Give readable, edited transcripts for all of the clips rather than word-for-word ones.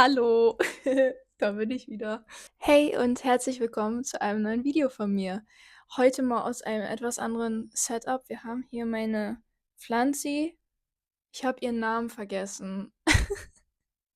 Hallo, da bin ich wieder. Hey und herzlich willkommen zu einem neuen Video von mir. Heute mal aus einem etwas anderen Setup. Wir haben hier meine Pflanzi. Ich habe ihren Namen vergessen.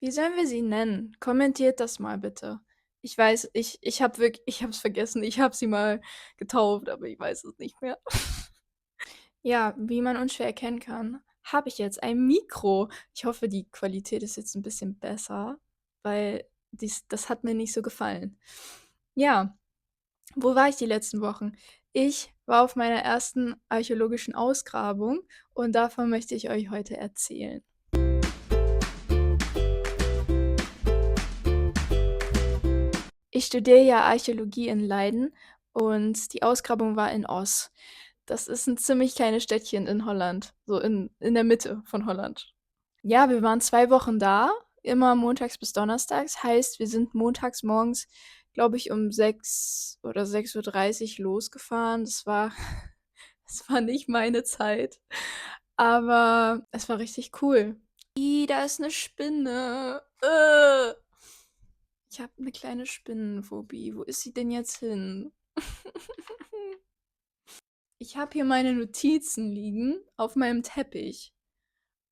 Wie sollen wir sie nennen? Kommentiert das mal bitte. Ich weiß, ich habe wirklich, ich habe es vergessen. Ich habe sie mal getauft, aber ich weiß es nicht mehr. Ja, wie man unschwer erkennen kann, habe ich jetzt ein Mikro. Ich hoffe, die Qualität ist jetzt ein bisschen besser, weil das hat mir nicht so gefallen. Ja, wo war ich die letzten Wochen? Ich war auf meiner ersten archäologischen Ausgrabung und davon möchte ich euch heute erzählen. Ich studiere ja Archäologie in Leiden und die Ausgrabung war in Oss. Das ist ein ziemlich kleines Städtchen in Holland, so in der Mitte von Holland. Ja, wir waren 2 Wochen da, immer montags bis donnerstags. Heißt, wir sind montags morgens, glaube ich, um 6 oder 6:30 losgefahren. Das war das war nicht meine Zeit, aber es war richtig cool. Da ist eine Spinne. Ich habe eine kleine Spinnenphobie. Wo ist sie denn jetzt hin? Ich habe hier meine Notizen liegen auf meinem Teppich.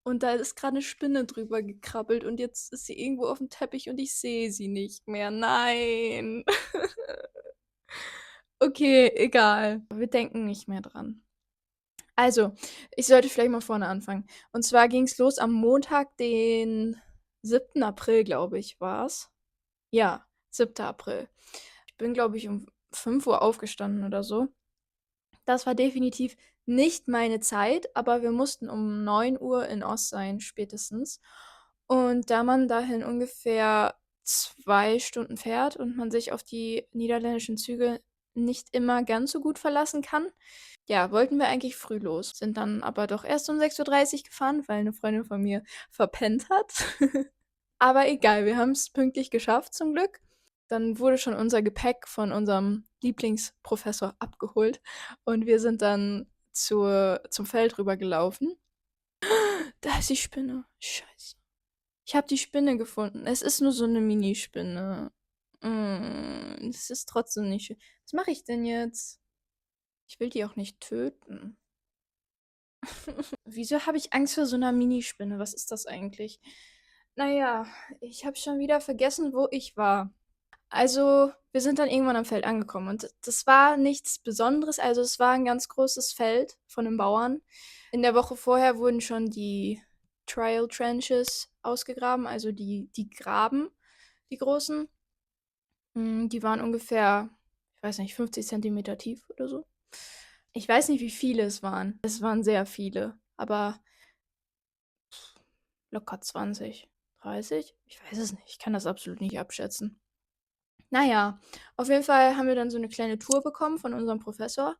Und da ist gerade eine Spinne drüber gekrabbelt und jetzt ist sie irgendwo auf dem Teppich und ich sehe sie nicht mehr. Nein. Okay, egal. Wir denken nicht mehr dran. Also, ich sollte vielleicht mal vorne anfangen. Und zwar ging es los am Montag, den 7. April, glaube ich, war es. Ja, 7. April. Ich bin, glaube ich, um 5 Uhr aufgestanden oder so. Das war definitiv nicht meine Zeit, aber wir mussten um 9 Uhr in Ost sein, spätestens. Und da man dahin ungefähr 2 Stunden fährt und man sich auf die niederländischen Züge nicht immer ganz so gut verlassen kann, ja, wollten wir eigentlich früh los. Sind dann aber doch erst um 6:30 Uhr gefahren, weil eine Freundin von mir verpennt hat. Aber egal, wir haben es pünktlich geschafft zum Glück. Dann wurde schon unser Gepäck von unserem Lieblingsprofessor abgeholt und wir sind dann zum Feld rübergelaufen. Da ist die Spinne. Scheiße. Ich habe die Spinne gefunden. Es ist nur so eine Minispinne. Es ist trotzdem nicht schön. Was mache ich denn jetzt? Ich will die auch nicht töten. Wieso habe ich Angst vor so einer Minispinne? Was ist das eigentlich? Naja, ich habe schon wieder vergessen, wo ich war. Also, wir sind dann irgendwann am Feld angekommen und das war nichts Besonderes. Also, es war ein ganz großes Feld von den Bauern. In der Woche vorher wurden schon die Trial Trenches ausgegraben, also die Graben, die großen. Die waren ungefähr, ich weiß nicht, 50 Zentimeter tief oder so. Ich weiß nicht, wie viele es waren. Es waren sehr viele, aber locker 20, 30? Ich weiß es nicht. Ich kann das absolut nicht abschätzen. Naja, auf jeden Fall haben wir dann so eine kleine Tour bekommen von unserem Professor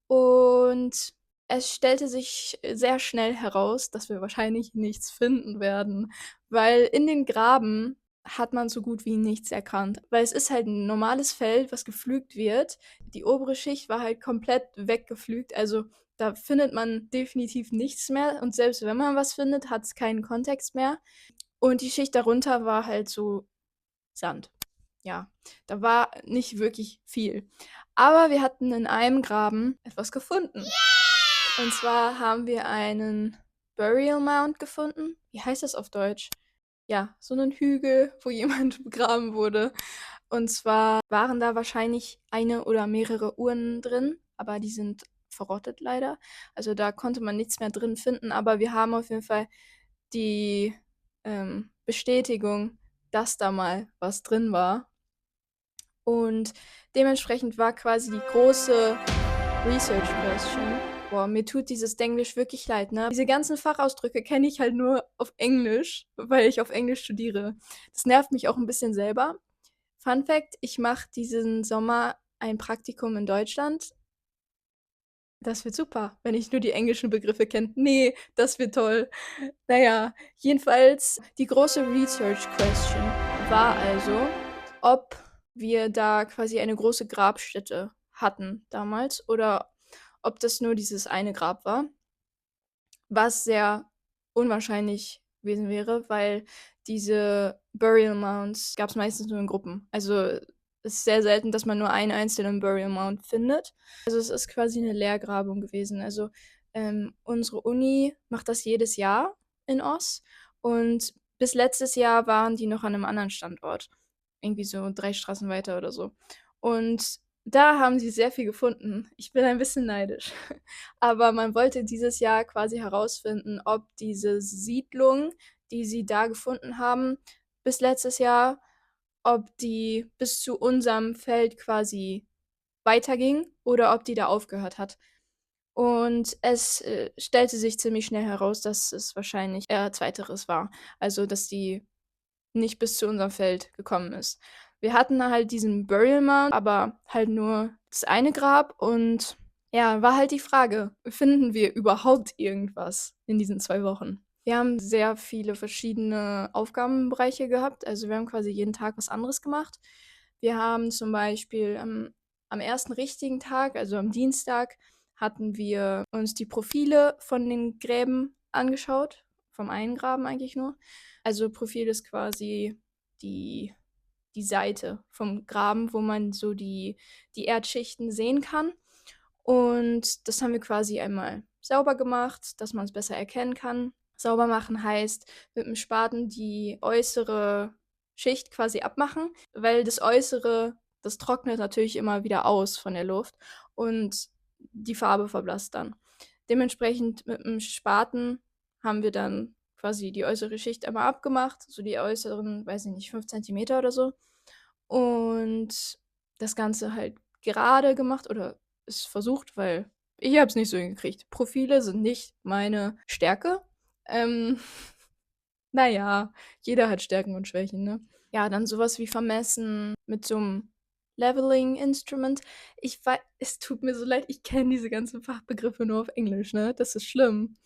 und es stellte sich sehr schnell heraus, dass wir wahrscheinlich nichts finden werden, weil in den Graben hat man so gut wie nichts erkannt, weil es ist halt ein normales Feld, was gepflügt wird. Die obere Schicht war halt komplett weggepflügt, also da findet man definitiv nichts mehr und selbst wenn man was findet, hat es keinen Kontext mehr. Und die Schicht darunter war halt so Sand. Ja, da war nicht wirklich viel. Aber wir hatten in einem Graben etwas gefunden. Und zwar haben wir einen Burial Mound gefunden. Wie heißt das auf Deutsch? Ja, so einen Hügel, wo jemand begraben wurde. Und zwar waren da wahrscheinlich eine oder mehrere Urnen drin, aber die sind verrottet leider. Also da konnte man nichts mehr drin finden, aber wir haben auf jeden Fall die Bestätigung, dass da mal was drin war. Und dementsprechend war quasi die große Research Question. Boah, mir tut dieses Denglisch wirklich leid, ne? Diese ganzen Fachausdrücke kenne ich halt nur auf Englisch, weil ich auf Englisch studiere. Das nervt mich auch ein bisschen selber. Fun Fact: Ich mache diesen Sommer ein Praktikum in Deutschland. Das wird super, wenn ich nur die englischen Begriffe kenne. Nee, das wird toll. Naja, jedenfalls die große Research Question war also, ob wir da quasi eine große Grabstätte hatten damals oder ob das nur dieses eine Grab war, was sehr unwahrscheinlich gewesen wäre, weil diese Burial Mounds gab es meistens nur in Gruppen. Also es ist sehr selten, dass man nur einen einzelnen Burial Mound findet. Also es ist quasi eine Leergrabung gewesen. Also unsere Uni macht das jedes Jahr in Oss und bis letztes Jahr waren die noch an einem anderen Standort. Irgendwie so 3 Straßen weiter oder so. Und da haben sie sehr viel gefunden. Ich bin ein bisschen neidisch. Aber man wollte dieses Jahr quasi herausfinden, ob diese Siedlung, die sie da gefunden haben, bis letztes Jahr, ob die bis zu unserem Feld quasi weiterging oder ob die da aufgehört hat. Und es stellte sich ziemlich schnell heraus, dass es wahrscheinlich eher zweiteres war. Also, dass die nicht bis zu unserem Feld gekommen ist. Wir hatten halt diesen Burial Mound, aber halt nur das eine Grab und ja, war halt die Frage, finden wir überhaupt irgendwas in diesen 2 Wochen? Wir haben sehr viele verschiedene Aufgabenbereiche gehabt. Also wir haben quasi jeden Tag was anderes gemacht. Wir haben zum Beispiel am ersten richtigen Tag, also am Dienstag, hatten wir uns die Profile von den Gräben angeschaut. Vom einen Graben eigentlich nur. Also Profil ist quasi die, die Seite vom Graben, wo man so die Erdschichten sehen kann. Und das haben wir quasi einmal sauber gemacht, dass man es besser erkennen kann. Sauber machen heißt mit dem Spaten die äußere Schicht quasi abmachen, weil das Äußere, das trocknet natürlich immer wieder aus von der Luft und die Farbe verblasst dann. Dementsprechend mit dem Spaten haben wir dann quasi die äußere Schicht einmal abgemacht, so die äußeren, weiß ich nicht, 5 cm oder so. Und das Ganze halt gerade gemacht oder es versucht, weil ich habe es nicht so hingekriegt. Profile sind nicht meine Stärke. Ähm, naja, jeder hat Stärken und Schwächen, ne? Ja, dann sowas wie vermessen mit so einem Leveling-Instrument. Ich weiß, es tut mir so leid, ich kenne diese ganzen Fachbegriffe nur auf Englisch, ne? Das ist schlimm.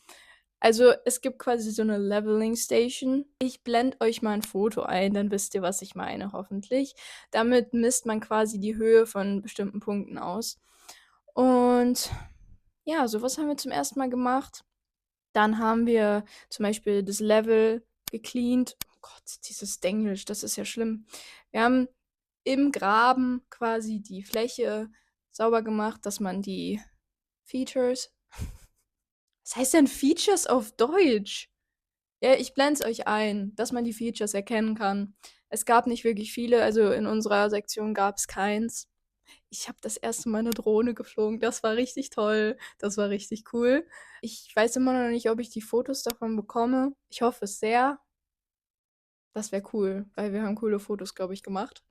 Also, es gibt quasi so eine Leveling Station. Ich blende euch mal ein Foto ein, dann wisst ihr, was ich meine, hoffentlich. Damit misst man quasi die Höhe von bestimmten Punkten aus. Und ja, so was haben wir zum ersten Mal gemacht. Dann haben wir zum Beispiel das Level gecleant. Oh Gott, dieses Denglisch, das ist ja schlimm. Wir haben im Graben quasi die Fläche sauber gemacht, dass man die Features. Was heißt denn Features auf Deutsch? Ja, ich blende es euch ein, dass man die Features erkennen kann. Es gab nicht wirklich viele, also in unserer Sektion gab es keins. Ich habe das erste Mal eine Drohne geflogen. Das war richtig toll. Das war richtig cool. Ich weiß immer noch nicht, ob ich die Fotos davon bekomme. Ich hoffe es sehr. Das wäre cool, weil wir haben coole Fotos, glaube ich, gemacht.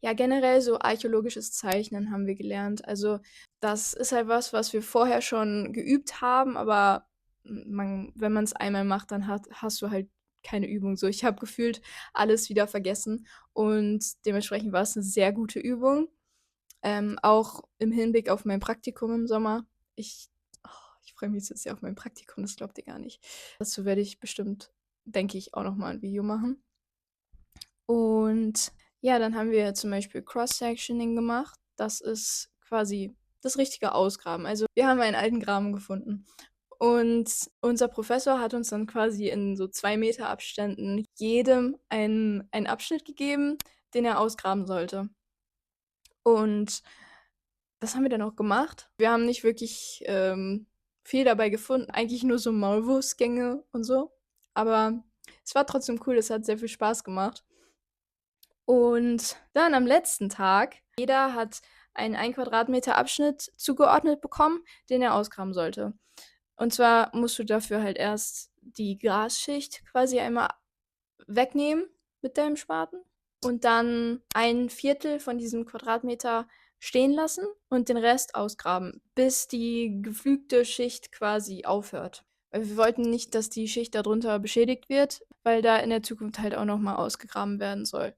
Ja, generell so archäologisches Zeichnen haben wir gelernt. Also das ist halt was, was wir vorher schon geübt haben, aber wenn man es einmal macht, dann hast du halt keine Übung. So, ich habe gefühlt alles wieder vergessen und dementsprechend war es eine sehr gute Übung. Auch im Hinblick auf mein Praktikum im Sommer. Ich, oh, ich freue mich jetzt sehr auf mein Praktikum, das glaubt ihr gar nicht. Dazu werde ich bestimmt, denke ich, auch noch mal ein Video machen. Und ja, dann haben wir zum Beispiel Cross-Sectioning gemacht. Das ist quasi das richtige Ausgraben. Also wir haben einen alten Graben gefunden. Und unser Professor hat uns dann quasi in so 2 Meter Abständen jedem einen Abschnitt gegeben, den er ausgraben sollte. Und das haben wir dann auch gemacht. Wir haben nicht wirklich viel dabei gefunden. Eigentlich nur so Maulwurfsgänge und so. Aber es war trotzdem cool. Es hat sehr viel Spaß gemacht. Und dann am letzten Tag, jeder hat einen 1 Quadratmeter Abschnitt zugeordnet bekommen, den er ausgraben sollte. Und zwar musst du dafür halt erst die Grasschicht quasi einmal wegnehmen mit deinem Spaten und dann 1/4 von diesem Quadratmeter stehen lassen und den Rest ausgraben, bis die geflügte Schicht quasi aufhört. Weil wir wollten nicht, dass die Schicht darunter beschädigt wird, weil da in der Zukunft halt auch nochmal ausgegraben werden soll.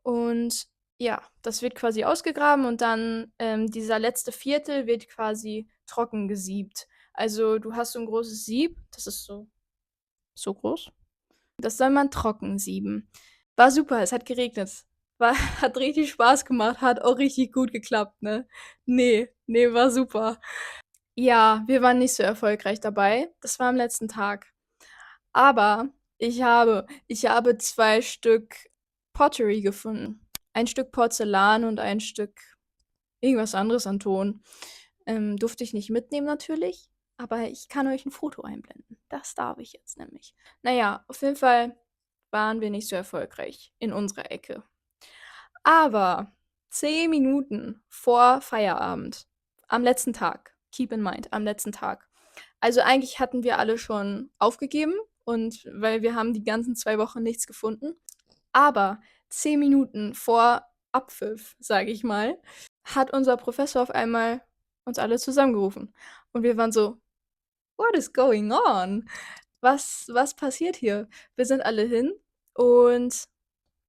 Und ja, das wird quasi ausgegraben und dann dieser letzte Viertel wird quasi trocken gesiebt. Also du hast so ein großes Sieb, das ist so groß. Das soll man trocken sieben. War super, es hat geregnet. Hat richtig Spaß gemacht, hat auch richtig gut geklappt, ne? Nee, war super. Ja, wir waren nicht so erfolgreich dabei. Das war am letzten Tag. Aber ich habe 2 Stück Pottery gefunden. Ein Stück Porzellan und ein Stück irgendwas anderes an Ton. Durfte ich nicht mitnehmen natürlich, aber ich kann euch ein Foto einblenden. Das darf ich jetzt nämlich. Naja, auf jeden Fall waren wir nicht so erfolgreich in unserer Ecke. Aber 10 Minuten vor Feierabend, am letzten Tag, keep in mind, am letzten Tag. Also eigentlich hatten wir alle schon aufgegeben und weil wir haben die ganzen 2 Wochen nichts gefunden. Aber 10 Minuten vor Abpfiff, sage ich mal, hat unser Professor auf einmal uns alle zusammengerufen. Und wir waren so, what is going on? Was passiert hier? Wir sind alle hin und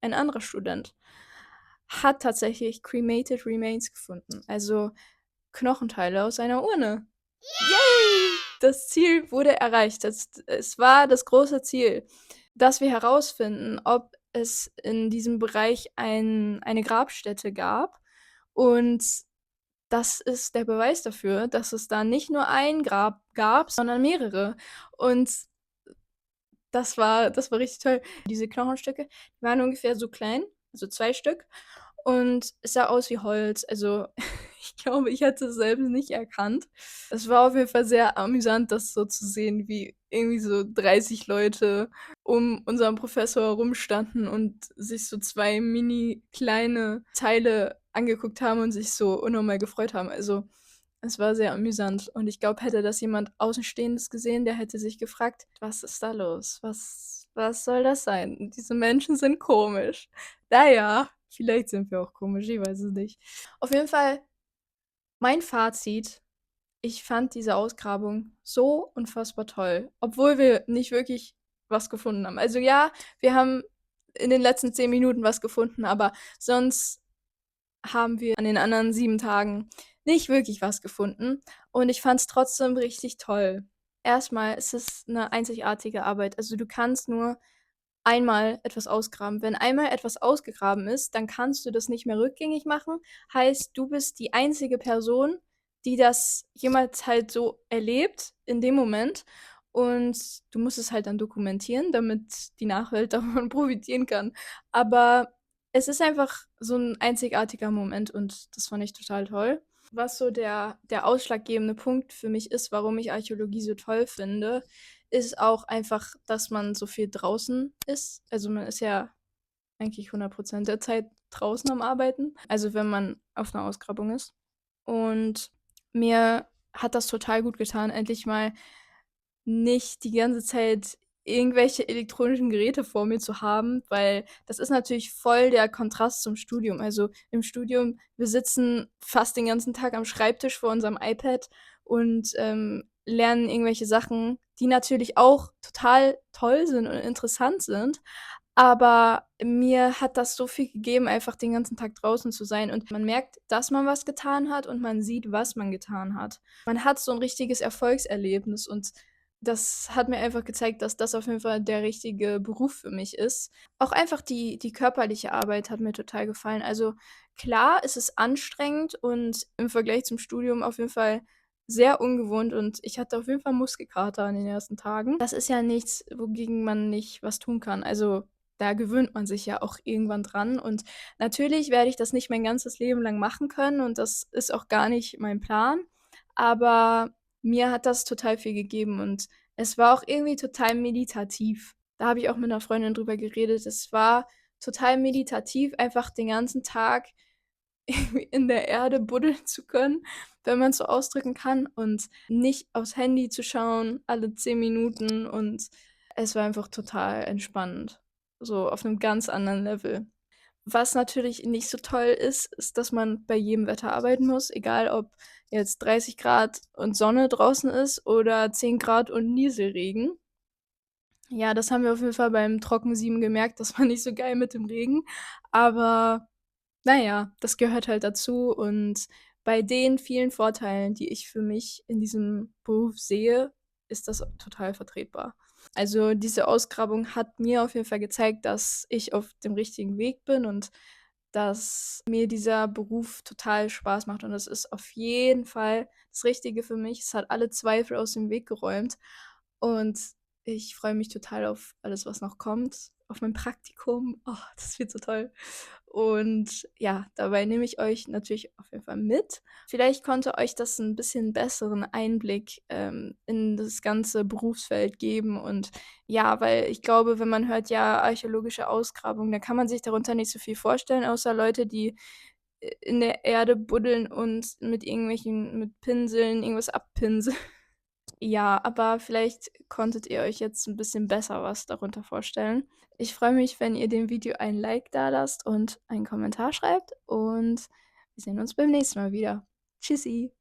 ein anderer Student hat tatsächlich Cremated Remains gefunden, also Knochenteile aus einer Urne. Yay! Das Ziel wurde erreicht. Es war das große Ziel, dass wir herausfinden, ob es in diesem Bereich eine Grabstätte gab. Und das ist der Beweis dafür, dass es da nicht nur ein Grab gab, sondern mehrere. Und das war richtig toll. Diese Knochenstücke, die waren ungefähr so klein, also 2 Stück. Und es sah aus wie Holz. Also, ich glaube, ich hätte es selbst nicht erkannt. Es war auf jeden Fall sehr amüsant, das so zu sehen, wie irgendwie so 30 Leute um unseren Professor herumstanden und sich so 2 mini kleine Teile angeguckt haben und sich so unnormal gefreut haben. Also, es war sehr amüsant und ich glaube, hätte das jemand Außenstehendes gesehen, der hätte sich gefragt: „Was ist da los? Was soll das sein? Diese Menschen sind komisch.“ Na ja, vielleicht sind wir auch komisch, ich weiß es nicht. Auf jeden Fall mein Fazit: Ich fand diese Ausgrabung so unfassbar toll, obwohl wir nicht wirklich was gefunden haben. Also ja, wir haben in den letzten 10 Minuten was gefunden, aber sonst haben wir an den anderen 7 Tagen nicht wirklich was gefunden und ich fand es trotzdem richtig toll. Erstmal ist es eine einzigartige Arbeit. Also, du kannst nur einmal etwas ausgraben. Wenn einmal etwas ausgegraben ist, dann kannst du das nicht mehr rückgängig machen. Heißt, du bist die einzige Person, die das jemals halt so erlebt in dem Moment und du musst es halt dann dokumentieren, damit die Nachwelt davon profitieren kann. Aber es ist einfach so ein einzigartiger Moment und das fand ich total toll. Was so der ausschlaggebende Punkt für mich ist, warum ich Archäologie so toll finde, ist auch einfach, dass man so viel draußen ist. Also, man ist ja eigentlich 100% der Zeit draußen am Arbeiten, also wenn man auf einer Ausgrabung ist. Und mir hat das total gut getan, endlich mal nicht die ganze Zeit irgendwelche elektronischen Geräte vor mir zu haben, weil das ist natürlich voll der Kontrast zum Studium. Also im Studium, wir sitzen fast den ganzen Tag am Schreibtisch vor unserem iPad und lernen irgendwelche Sachen, die natürlich auch total toll sind und interessant sind. Aber mir hat das so viel gegeben, einfach den ganzen Tag draußen zu sein und man merkt, dass man was getan hat und man sieht, was man getan hat. Man hat so ein richtiges Erfolgserlebnis und das hat mir einfach gezeigt, dass das auf jeden Fall der richtige Beruf für mich ist. Auch einfach die körperliche Arbeit hat mir total gefallen. Also klar, es ist anstrengend und im Vergleich zum Studium auf jeden Fall sehr ungewohnt und ich hatte auf jeden Fall Muskelkater an den ersten Tagen. Das ist ja nichts, wogegen man nicht was tun kann. Also da gewöhnt man sich ja auch irgendwann dran und natürlich werde ich das nicht mein ganzes Leben lang machen können und das ist auch gar nicht mein Plan, aber mir hat das total viel gegeben und es war auch irgendwie total meditativ. Da habe ich auch mit einer Freundin drüber geredet. Es war total meditativ, einfach den ganzen Tag irgendwie in der Erde buddeln zu können, wenn man es so ausdrücken kann und nicht aufs Handy zu schauen alle 10 Minuten und es war einfach total entspannend, so auf einem ganz anderen Level. Was natürlich nicht so toll ist, ist, dass man bei jedem Wetter arbeiten muss, egal ob jetzt 30 Grad und Sonne draußen ist oder 10 Grad und Nieselregen. Ja, das haben wir auf jeden Fall beim Trockensieben gemerkt, das war nicht so geil mit dem Regen, aber na ja, das gehört halt dazu und bei den vielen Vorteilen, die ich für mich in diesem Beruf sehe, ist das total vertretbar. Also, diese Ausgrabung hat mir auf jeden Fall gezeigt, dass ich auf dem richtigen Weg bin und dass mir dieser Beruf total Spaß macht und das ist auf jeden Fall das Richtige für mich. Es hat alle Zweifel aus dem Weg geräumt und ich freue mich total auf alles, was noch kommt. auf mein Praktikum. Oh, das wird so toll. Und ja, dabei nehme ich euch natürlich auf jeden Fall mit. Vielleicht konnte euch das ein bisschen besseren Einblick, in das ganze Berufsfeld geben und ja, weil ich glaube, wenn man hört, ja, archäologische Ausgrabungen, dann kann man sich darunter nicht so viel vorstellen, außer Leute, die in der Erde buddeln und mit Pinseln irgendwas abpinseln. Ja, aber vielleicht konntet ihr euch jetzt ein bisschen besser was darunter vorstellen. Ich freue mich, wenn ihr dem Video ein Like dalasst und einen Kommentar schreibt und wir sehen uns beim nächsten Mal wieder. Tschüssi.